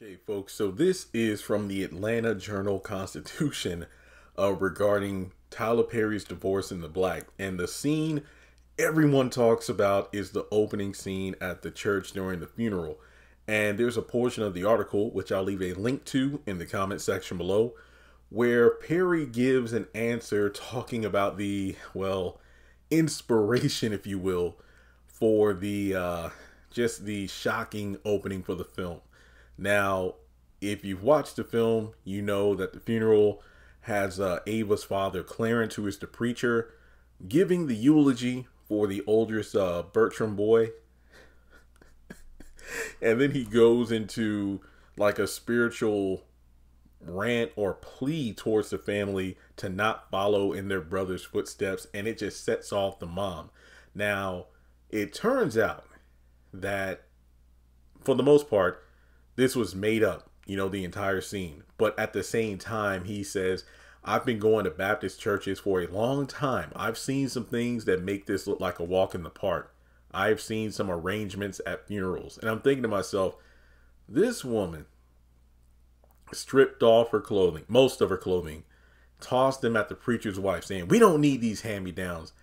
Okay, folks, so this is from the Atlanta Journal-Constitution regarding Tyler Perry's divorce in the Black. And the scene everyone talks about is the opening scene at the church during the funeral. And there's a portion of the article, which I'll leave a link to in the comment section below, where Perry gives an answer talking about the, well, inspiration, if you will, for the just the shocking opening for the film. Now, if you've watched the film, you know that the funeral has Ava's father, Clarence, who is the preacher, giving the eulogy for the oldest Bertram boy. And then he goes into like a spiritual rant or plea towards the family to not follow in their brother's footsteps. And it just sets off the mom. Now, it turns out that for the most part, this was made up, the entire scene. But at the same time, he says, I've been going to Baptist churches for a long time. I've seen some things that make this look like a walk in the park. I've seen some arrangements at funerals. And I'm thinking to myself, this woman stripped off her clothing, most of her clothing, tossed them at the preacher's wife, saying, we don't need these hand-me-downs.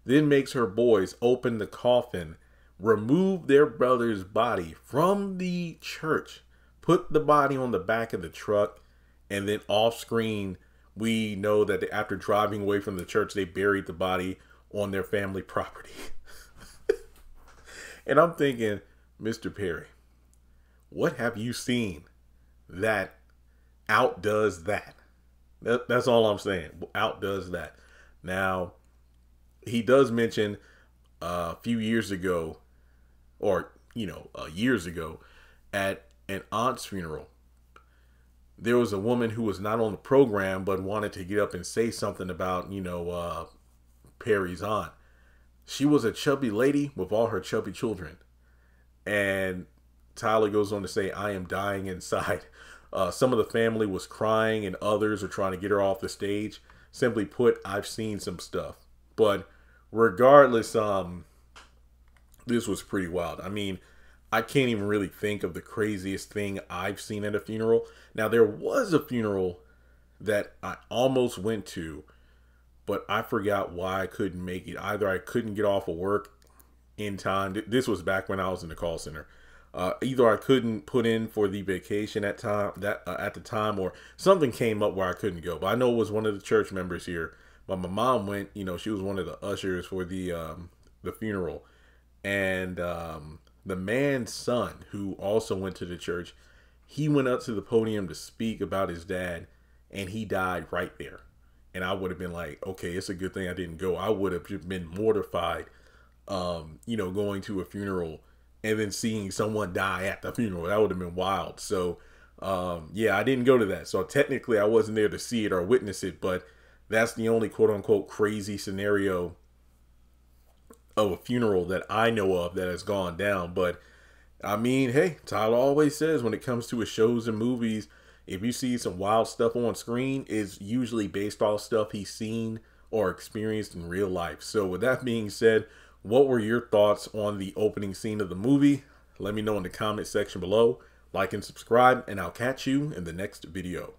Then makes her boys open the coffin, remove their brother's body from the church, put the body on the back of the truck, and then off screen, we know that after driving away from the church, they buried the body on their family property. And I'm thinking, Mr. Perry, what have you seen that outdoes that? That's all I'm saying. Outdoes that. Now, he does mention a few years ago, or, years ago, at an aunt's funeral, there was a woman who was not on the program, but wanted to get up and say something about, Perry's aunt. She was a chubby lady with all her chubby children. And Tyler goes on to say, I am dying inside. Some of the family was crying and others are trying to get her off the stage. Simply put, I've seen some stuff. But regardless, this was pretty wild. I mean, I can't even really think of the craziest thing I've seen at a funeral. Now, there was a funeral that I almost went to, but I forgot why I couldn't make it. Either I couldn't get off of work in time. This was back when I was in the call center. Either I couldn't put in for the vacation at the time, or something came up where I couldn't go. But I know it was one of the church members here. But my mom went. She was one of the ushers for the funeral. And the man's son, who also went to the church, he went up to the podium to speak about his dad, and he died right there. And I would have been like, okay, it's a good thing I didn't go. I would have just been mortified, going to a funeral and then seeing someone die at the funeral. That would have been wild. So, yeah, I didn't go to that. So technically I wasn't there to see it or witness it, but that's the only quote unquote crazy scenario of a funeral that I know of that has gone down. But I mean, hey, Tyler always says when it comes to his shows and movies, if you see some wild stuff on screen, it's usually based off stuff he's seen or experienced in real life. So with that being said, what were your thoughts on the opening scene of the movie? Let me know in the comment section below. Like and subscribe, and I'll catch you in the next video.